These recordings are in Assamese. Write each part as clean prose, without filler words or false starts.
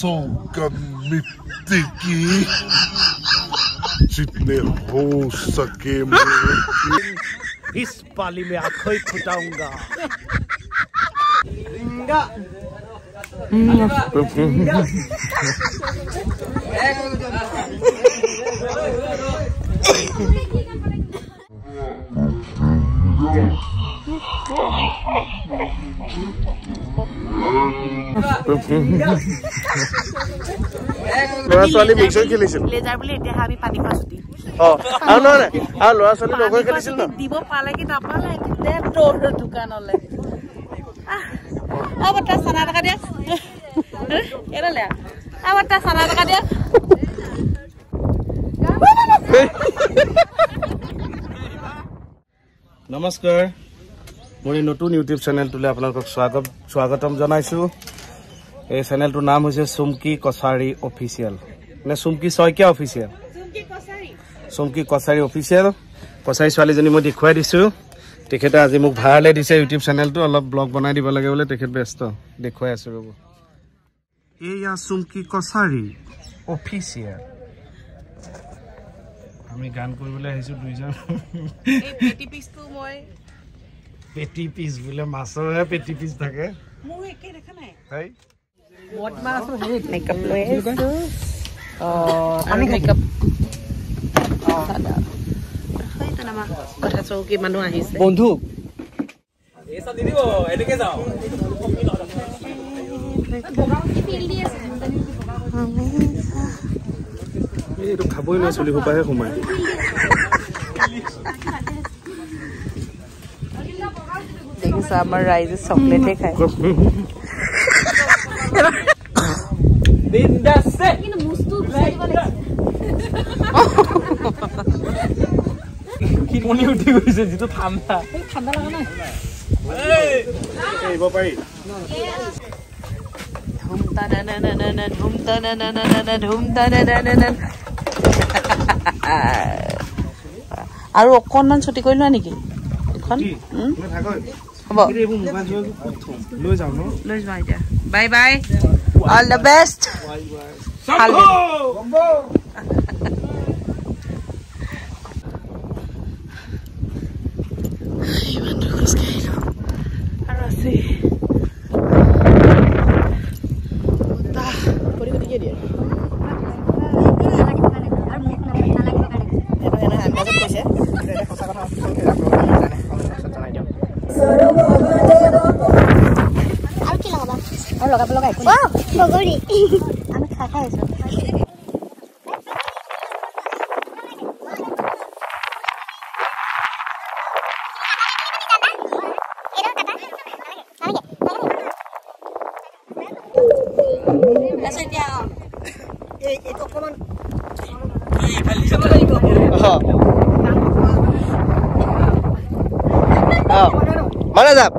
चौका मिट्टी की जितने हो सके इस पाली में आंखों ही फुटाऊंगा। ল'ৰা ছোৱালী মিক্স হৈ খেলিছিল লেজাৰ বুলি এতিয়া আমি পানী পাছুতি আৰু নহয় আৰু ল'ৰা ছোৱালী লগ হৈ খেলিছিল ন দিব পালে কি নাপালে তোৰ দোকানলে আবাৰ তা সানা টাকা দিয়া এৰালে আবাৰ তা সানা টাকা দিয়া নমস্কাৰ মোৰ নতুন ইউটিউব চেনেলটোলৈ আপোনালোকক স্বাগতম জনাইছো এই চেনেলটোৰ নাম হৈছে চুমকি কছাৰী অফিচিয়েল মানে চুমকি শইকীয়া অফিচিয়েল চুমকি কছাৰী অফিচিয়েল কছাৰী ছোৱালীজনী মই দেখুৱাই দিছো তেখেতে আজি মোক ভাড়ালৈ দিছে ইউটিউব চেনেলটো অলপ ব্লগ বনাই দিব লাগে বোলে তেখেত ব্যস্ত দেখুৱাই আছো ৰব এয়া চুমকি কছাৰী অফিচিয়েল আমি গান কৰিবলৈ আহিছো দুইজন এই পেটি পিসটো মই পেটি পিস বোলে মাছৰহে পেটি পিস থাকে মোৰ একে দেখা নাই হাই মত মাছ হেৰি মেকআপ লৈ আছো আমি মেকআপ হয়তো না কথা চৌকি মানুহ আহিছে বন্ধু এসা দি দিব এদিকে যাও এইটো খাবই নাই চলি সোপাহে সোমাই দেখিছো আমাৰ ৰাইজে চকলেটে খায় বিন্দাসে কিন্তু মুস্তু বিচাৰিব লাগিছে কি মনি উঠি গৈছে যেটো ঠাণ্ডা ঠাণ্ডা লাগা নাই এইব পাৰি ধুমতা না ধুমতা না আৰু অকণমান ছুটি কৰি লোৱা নেকি এখন হ'ব লৈ যাওঁ ন লৈ যোৱা এতিয়া bye bye all the best আৰু আছে আৰু লগাব লগা একো নাই বগৰী আমি খাই আছো মানে যাম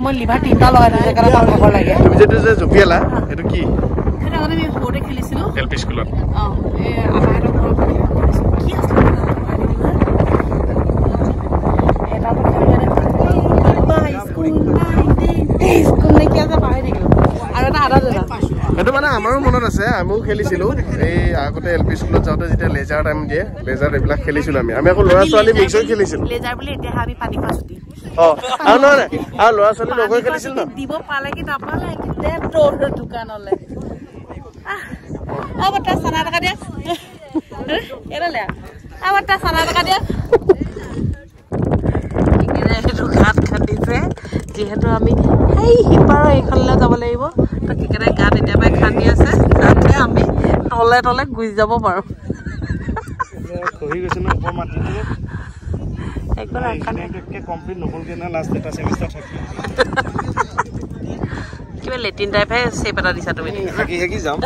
মই লিভাৰ তিনটা লগাই দিছো সেইকাৰণে মোৰ ভাগৰ লাগে তুমি যেটো যে জপিয়ালা এটো কি সেইটো আগতে আমি সৰুতে খেলিছিলো এলপি স্কুলত এই আমাৰ কি আছিল এটা স্কুল নে কি আছে পাহৰি থাকিলো আৰু এটা আধা জনা এটো মানে আমাৰো মনত আছে আমিও খেলিছিলো এই আগতে এলপি স্কুলত যাওঁতে যেতিয়া লেজাৰ টাইম দিয়ে লেজাৰ এইবিলাক খেলিছিলো আমি আকৌ ল'ৰা ছোৱালী মিক্স হৈ খেলিছিলো লেজাৰ বুলি এতিয়া আমি পানী পাছুতি আৰু নহয় আৰু ল'ৰা ছোৱালী লগ হৈ খেলিছিল ন দিব পালে কি নাপালে তোৰ দোকানলে আবাৰ তা সানা টাকা দিয়া এৰালে আবাৰ তা সানা টাকা দিয়া একেবাৰে ঘাট খান্দিছে যিহেতু আমি এই হিপাৰৰ এইখনলৈ যাব লাগিব তো কেকেৰে গাত এতিয়াবাই খান্দি আছে যাতে আমি তলে তলে গুচি যাব পাৰো কহি গৈছে ন ওপৰ মাটিটো একো ৰাখানে কমপ্লিট নহলগে না লাষ্ট এটা সেমিষ্টাৰ থাকে কিবা লেটিন টাইপহে চেপ এটা দিছা তুমি হাগি যাম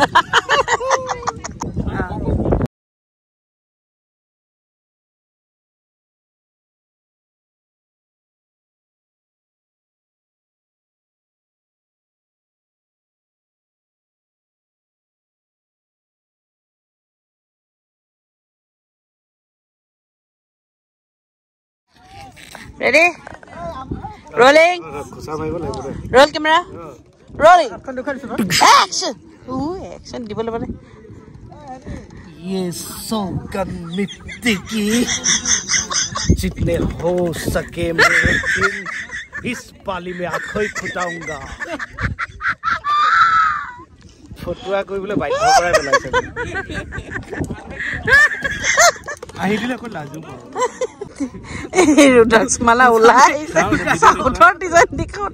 Ready? Rolling. Roll camera. Rolling. Action. Action. Di boleh boleh. ये सौगंध मिट्टी की जितने हो सके मैं एक दिन इस पाली में आँखों फुटाऊंगा ফটোৱা কৰিবলৈ বাধ্য কৰাই পেলাইছে আহি দিলে আকৌ লাজু পাওঁ এই ৰুদ্ৰাক্ষ মালা ওলাই ফটোৰ ডিজাইন দেখাও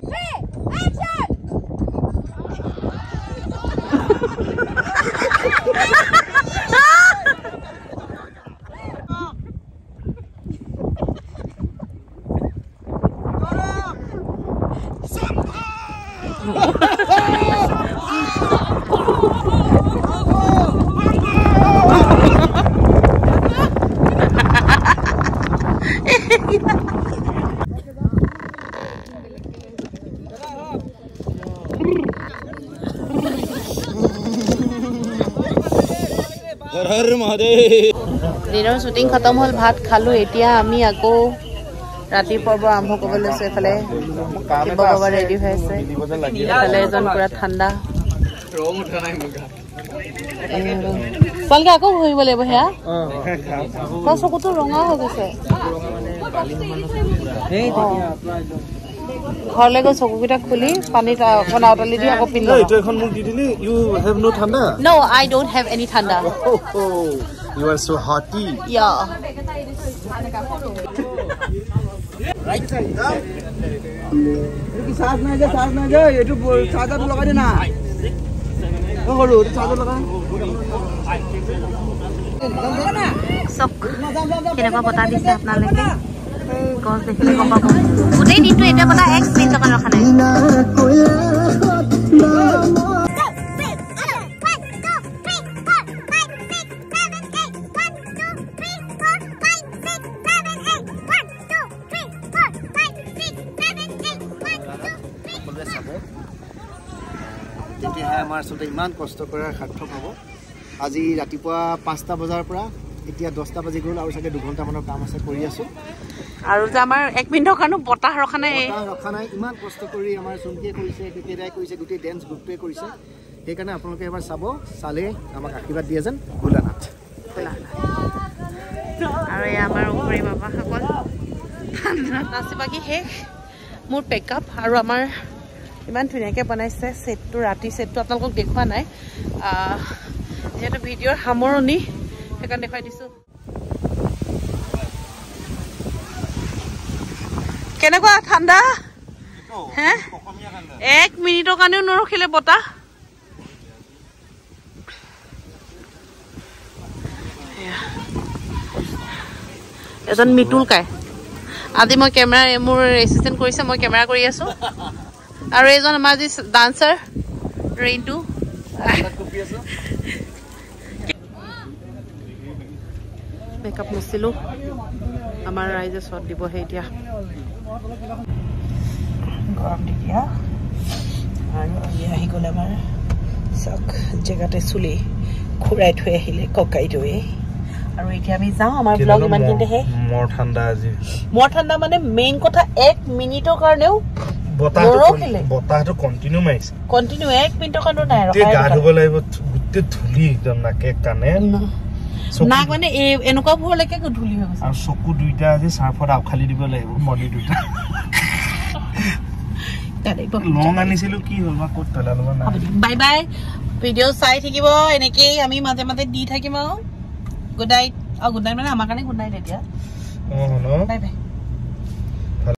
দিনৰ শ্বুটিং খতম হ'ল ভাত খালো এতিয়া আমি আকৌ ৰাতি পৰ্ব আৰম্ভ কৰিব লৈছো এফালে বাবা ৰেডি হৈ আছে এফালে এজন পুৰা ঠাণ্ডা পালকে আকৌ ভৰিব লাগিব সেয়া তাৰ চকুটো ৰঙা হৈ গৈছে ঘৰলৈ গৈ চকুকেইটা খুলি পানীত অকণ আউতালি দি আকৌ পিন্ধি এইটো এখন মোক দি দিলি ইউ হেভ নো ঠাণ্ডা No, I don't have any thanda. You are so hotty. Yeah. Right side. साथ में जा ये तो चादर लगा देना ओ हलो चादर लगा सब কেনেকুৱা বতা দিছে আপোনালোকে গছ দেখিলে গম পাব গোটেই দিনটো এটা বতা 1 মিনিট টকা ৰখা নাই তেতিয়াহে আমাৰ আচলতে ইমান কষ্ট কৰাৰ সাৰ্থক হ'ব আজি ৰাতিপুৱা 5টা বজাৰ পৰা এতিয়া 10টা বাজি গ'ল আৰু চাগে 2 ঘণ্টামানৰ কাম আছে কৰি আছো আৰু যে আমাৰ 1 মিনিটৰ কাৰণে বতাহ ৰখা নাই ইমান কষ্ট কৰি আমাৰ চুমকিয়ে কৰিছে কেকেৰাই কৰিছে গোটেই ডেন্স গ্ৰুপটোৱে কৰিছে সেইকাৰণে আপোনালোকে এবাৰ চাব চালে আমাক আশীৰ্বাদ দিয়ে যেন ভোলানাথ আৰু এই আমাৰ উপৰি বাবাসকল নাচি বাগি শেষ মোৰ পেকআপ আৰু আমাৰ ইমান ধুনীয়াকৈ বনাইছে সেটটো ৰাতি সেটটো আপোনালোকক দেখুৱা নাই যেহেতু ভিডিঅ'ৰ সামৰণি সেইকাৰণে দেখুৱাই দিছোঁ কেনেকুৱা ঠাণ্ডা হে 1 মিনিটৰ কাৰণেও নৰখিলে বতাহ এজন মিতুল কাই আজি মই কেমেৰা মোৰ এচিষ্টেণ্ট কৰিছে মই কেমেৰা কৰি আছো আৰু এজন আমাৰ যি ডান্সাৰ ৰেইনটু মেকআপ নছিলো আমাৰ ৰাইজে শ্বট দিবহে এতিয়া গৰম তেতিয়া আৰু আহি গ'ল আমাৰ চাক জেগাতে চুলি খুৰাই থৈ আহিলে ককাইটোৱে আৰু এতিয়া আমি যাওঁ আমাৰ ব্লগ ইমান দিনতে হে মোৰ ঠাণ্ডা আজি মোৰ ঠাণ্ডা মানে মেইন কথা 1 মিনিটৰ কাৰণেও বতাহটো কন্টিনিউ মাৰিছে কন্টিনিউ 1 মিনিটৰ কাৰণে নাই ৰখাই গা ধুব লাগিব গুটে ধুলি একদম নাকে কানে নাক মানে এনেকুৱা ভৰলৈকে ধুলি হৈ গৈছে আৰু চকু দুইটা আজি সাৰ্ফত আউখালি দিব লাগিব মডি দুইটা লং আনিছিলো কি হ'ল বা ক'ত পেলালো না বাই বাই ভিডিঅ' চাই থাকিব এনেকৈ আমি মাজে মাজে দি থাকিম আৰু গুড নাইট মানে আমাৰ কাৰণে গুড নাইট এতিয়া ন বাই বাই